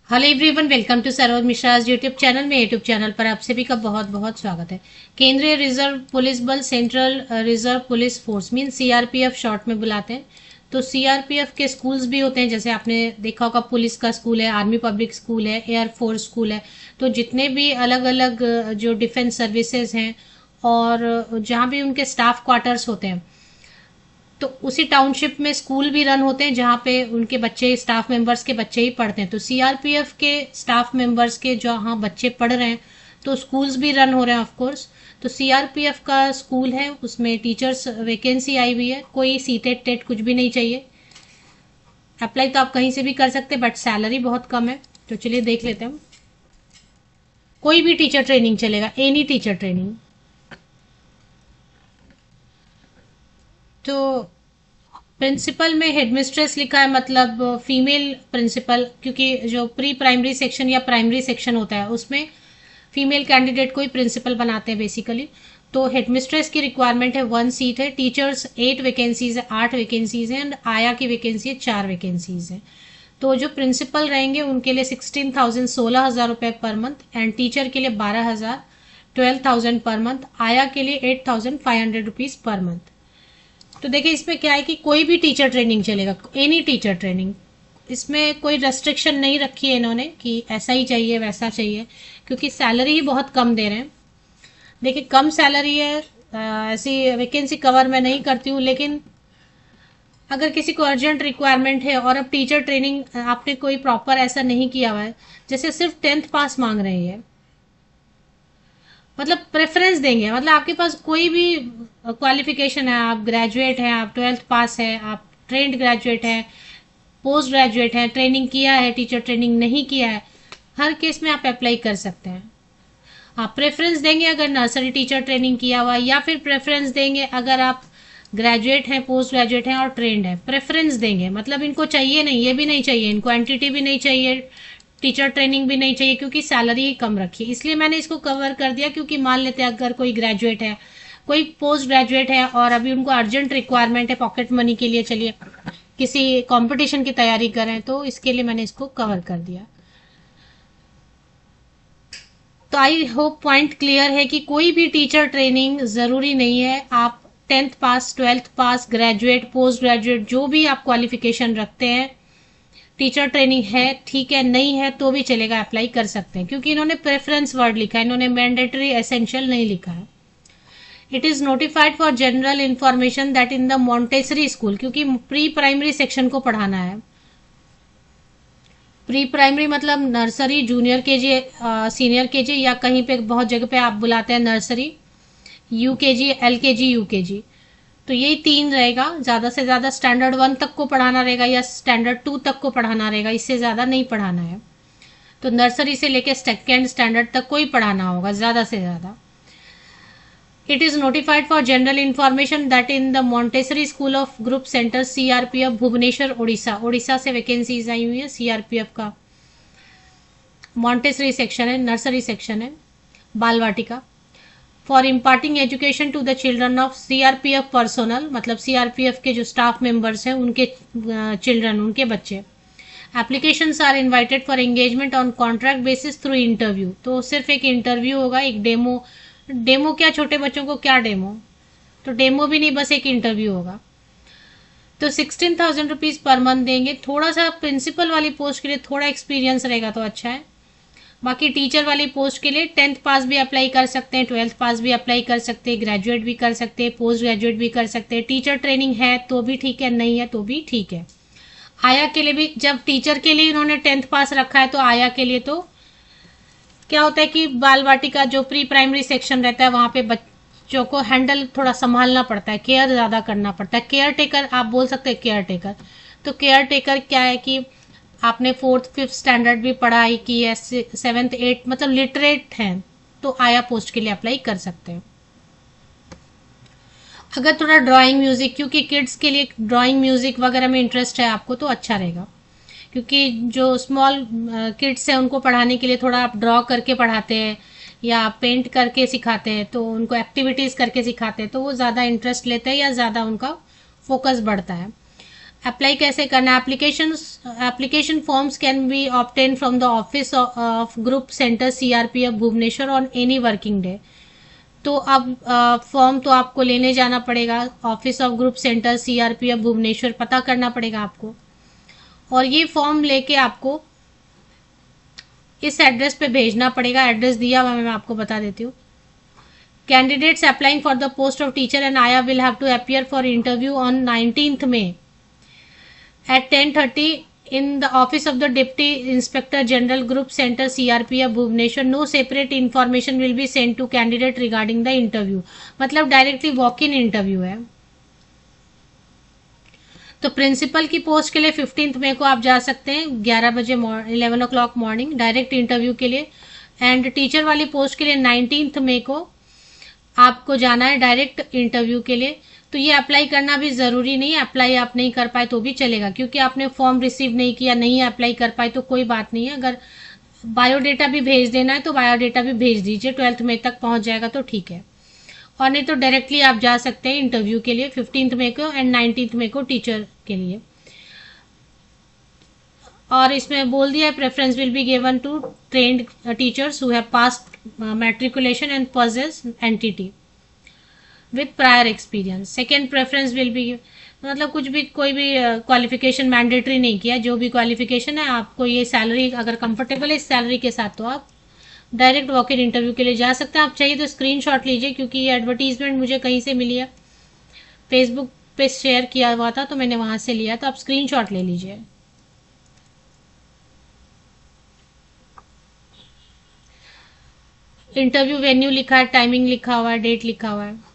Hello everyone, welcome to Saroj Mishra YouTube channel में। YouTube channel पर आप सभी का बहुत बहुत स्वागत है। केंद्रीय रिजर्व पुलिस बल, central reserve police force mean CRPF short में बुलाते हैं। तो सीआरपीएफ के स्कूल्स भी होते हैं, जैसे आपने देखा होगा पुलिस का स्कूल है, आर्मी पब्लिक स्कूल है, एयरफोर्स स्कूल है। तो जितने भी अलग अलग जो डिफेंस सर्विसेज हैं और जहाँ भी उनके स्टाफ क्वार्टर्स होते हैं, तो उसी टाउनशिप में स्कूल भी रन होते हैं जहाँ पे उनके बच्चे, स्टाफ मेंबर्स के बच्चे ही पढ़ते हैं। तो सीआरपीएफ के स्टाफ मेंबर्स के जहाँ बच्चे पढ़ रहे हैं तो स्कूल्स भी रन हो रहे हैं ऑफ कोर्स। तो सीआरपीएफ का स्कूल है, उसमें टीचर्स वैकेंसी आई हुई है। कोई सीटेट टेट कुछ भी नहीं चाहिए। अप्लाई तो आप कहीं से भी कर सकते हैं, बट सैलरी बहुत कम है। तो चलिए देख लेते हैं। कोई भी टीचर ट्रेनिंग चलेगा, एनी टीचर ट्रेनिंग। तो प्रिंसिपल में हेडमिस्ट्रेस लिखा है, मतलब फीमेल प्रिंसिपल, क्योंकि जो प्री प्राइमरी सेक्शन या प्राइमरी सेक्शन होता है उसमें फीमेल कैंडिडेट को ही प्रिंसिपल बनाते हैं बेसिकली। तो हेडमिस्ट्रेस की रिक्वायरमेंट है 1 सीट है। टीचर्स 8 वैकेंसीज है, 8 वैकेंसीज हैं। एंड आया की वैकेंसी है 4 वैकेंसीज है। तो जो प्रिंसिपल रहेंगे उनके लिए 16,000 16,000 रुपये पर मंथ, एंड टीचर के लिए 12,000 12,000 पर मंथ, आया के लिए 8,500 रुपीज पर मंथ। तो देखिए इसमें क्या है कि कोई भी टीचर ट्रेनिंग चलेगा, एनी टीचर ट्रेनिंग। इसमें कोई रेस्ट्रिक्शन नहीं रखी है इन्होंने कि ऐसा ही चाहिए वैसा चाहिए, क्योंकि सैलरी ही बहुत कम दे रहे हैं। देखिए कम सैलरी है, ऐसी वैकेंसी कवर मैं नहीं करती हूँ, लेकिन अगर किसी को अर्जेंट रिक्वायरमेंट है और अब टीचर ट्रेनिंग आपने कोई प्रॉपर ऐसा नहीं किया हुआ है, जैसे सिर्फ 10th पास मांग रही है, मतलब प्रेफरेंस देंगे, मतलब आपके पास कोई भी क्वालिफिकेशन है, आप ग्रेजुएट हैं, आप 12th पास है, आप ट्रेंड ग्रेजुएट हैं, पोस्ट ग्रेजुएट हैं, ट्रेनिंग किया है, टीचर ट्रेनिंग नहीं किया है, हर केस में आप अप्लाई कर सकते हैं। आप प्रेफरेंस देंगे अगर नर्सरी टीचर ट्रेनिंग किया हुआ है, या फिर प्रेफरेंस देंगे अगर आप ग्रेजुएट हैं, पोस्ट ग्रेजुएट हैं और ट्रेंड है। प्रेफरेंस देंगे, मतलब इनको चाहिए नहीं, ये भी नहीं चाहिए, इनको एंटिटी भी नहीं चाहिए, टीचर ट्रेनिंग भी नहीं चाहिए, क्योंकि सैलरी ही कम रखी है। इसलिए मैंने इसको कवर कर दिया, क्योंकि मान लेते हैं अगर कोई ग्रेजुएट है, कोई पोस्ट ग्रेजुएट है और अभी उनको अर्जेंट रिक्वायरमेंट है पॉकेट मनी के लिए, चलिए किसी कंपटीशन की तैयारी करें, तो इसके लिए मैंने इसको कवर कर दिया। तो आई होप पॉइंट क्लियर है कि कोई भी टीचर ट्रेनिंग जरूरी नहीं है। आप 10th पास, 12th पास, ग्रेजुएट, पोस्ट ग्रेजुएट, जो भी आप क्वालिफिकेशन रखते हैं, टीचर ट्रेनिंग है ठीक है, नहीं है तो भी चलेगा, अप्लाई कर सकते हैं। क्योंकि इन्होंने प्रेफरेंस वर्ड लिखा है, इन्होंने मैंडेटरी एसेंशियल नहीं लिखा है। It is notified for general information that in the Montessori school, क्योंकि प्री प्राइमरी सेक्शन को पढ़ाना है। प्री प्राइमरी मतलब nursery, junior KG, senior KG, या कहीं पे बहुत जगह पे आप बुलाते हैं नर्सरी, यूकेजी, एलकेजी, यूकेजी। तो यही 3 रहेगा। ज़्यादा से ज़्यादा स्टैंडर्ड 1 तक को पढ़ाना रहेगा या स्टैंडर्ड 2 तक को पढ़ाना रहेगा, इससे ज़्यादा नहीं पढ़ाना है। तो नर्सरी से लेकर सेकेंड स्टैंडर्ड तक को ही पढ़ाना होगा ज़्यादा से ज़्यादा। It is notified for general information that in the Montessori school of group centre CRPF Bhubaneswar Orissa, Orissa से वैकेंसीज आई हुई है सीआरपीएफ का। मॉन्टेसरी सेक्शन है, नर्सरी सेक्शन है, बाल वाटिका। For imparting education to the children of CRPF personnel, मतलब सीआरपीएफ के जो स्टाफ मेंबर्स हैं उनके चिल्ड्रन, उनके बच्चे। Applications are invited for engagement on contract basis through interview. तो सिर्फ एक इंटरव्यू होगा, एक डेमो। डेमो क्या, छोटे बच्चों को क्या डेमो, तो डेमो भी नहीं, बस एक इंटरव्यू होगा। तो 16,000 रुपीज पर मंथ देंगे। थोड़ा सा प्रिंसिपल वाली पोस्ट के लिए थोड़ा एक्सपीरियंस रहेगा तो अच्छा है। बाकी टीचर वाली पोस्ट के लिए 10th पास भी अप्लाई कर सकते हैं, 12th पास भी अप्लाई कर सकते हैं, ग्रेजुएट भी कर सकते हैं, पोस्ट ग्रेजुएट भी कर सकते हैं। टीचर ट्रेनिंग है तो भी ठीक है, नहीं है तो भी ठीक है। आया के लिए भी, जब टीचर के लिए इन्होंने 10th पास रखा है, तो आया के लिए तो क्या होता है कि बाल वाटिका जो प्री प्राइमरी सेक्शन रहता है वहां पे बच्चों को हैंडल थोड़ा संभालना पड़ता है, केयर ज्यादा करना पड़ता है। केयर टेकर आप बोल सकते हैं, केयर टेकर। तो केयर टेकर क्या है कि आपने 4th 5th स्टैंडर्ड भी पढ़ाई की है, 7th 8th, मतलब लिटरेट हैं, तो आया पोस्ट के लिए अप्लाई कर सकते हैं। अगर थोड़ा ड्राइंग म्यूजिक, क्योंकि किड्स के लिए ड्राइंग म्यूजिक वगैरह में इंटरेस्ट है आपको, तो अच्छा रहेगा। क्योंकि जो स्मॉल किड्स हैं उनको पढ़ाने के लिए थोड़ा आप ड्रॉ करके पढ़ाते हैं या पेंट करके सिखाते हैं, तो उनको एक्टिविटीज करके सिखाते हैं, तो वो ज़्यादा इंटरेस्ट लेते हैं या ज़्यादा उनका फोकस बढ़ता है। अप्लाई कैसे करना है? Application forms can be obtain from the office of group centre CRPF Bhubaneswar on any working day. तो अब फॉर्म तो आपको लेने जाना पड़ेगा, office of group centre CRPF Bhubaneswar पता करना पड़ेगा आपको, और ये फॉर्म लेके आपको इस एड्रेस पे भेजना पड़ेगा। एड्रेस दिया हुआ मैं आपको बता देती हूँ। Candidates applying for the post of teacher and aya will have to appear for interview on 19th May at 10:30 in the office of the Deputy Inspector General Group Center CRPF Bhubaneswar. No separate information will be sent to candidate regarding the interview. मतलब directly walk in interview है। तो principal की post के लिए 15 मई को आप जा सकते हैं 11 बजे 11 o'clock मॉर्निंग डायरेक्ट इंटरव्यू के लिए। एंड टीचर वाली पोस्ट के लिए 19th मई को आपको जाना है डायरेक्ट इंटरव्यू के लिए। तो ये अप्लाई करना भी ज़रूरी नहीं है, अप्लाई आप नहीं कर पाए तो भी चलेगा, क्योंकि आपने फॉर्म रिसीव नहीं किया, नहीं अप्लाई कर पाए तो कोई बात नहीं है। अगर बायोडेटा भी भेज देना है तो बायोडेटा भी भेज दीजिए, 12th मई तक पहुंच जाएगा तो ठीक है। और नहीं तो डायरेक्टली आप जा सकते हैं इंटरव्यू के लिए 15th मई को एंड 19th मई को टीचर के लिए। और इसमें बोल दिया है preference will be given to trained teachers who have passed matriculation and possess entity with prior experience. Second preference will be, मतलब कुछ भी कोई भी क्वालिफिकेशन मैंडेटरी नहीं किया, जो भी क्वालिफिकेशन है आपको ये सैलरी अगर कंफर्टेबल है इस सैलरी के साथ तो आप डायरेक्ट वॉक इन इंटरव्यू के लिए जा सकते हैं। आप चाहिए तो स्क्रीनशॉट लीजिए, क्योंकि ये एडवर्टीजमेंट मुझे कहीं से मिली है, फेसबुक पे शेयर किया हुआ था तो मैंने वहां से लिया, तो आप स्क्रीनशॉट ले लीजिए। इंटरव्यू वेन्यू लिखा है, टाइमिंग लिखा हुआ है, डेट लिखा हुआ है।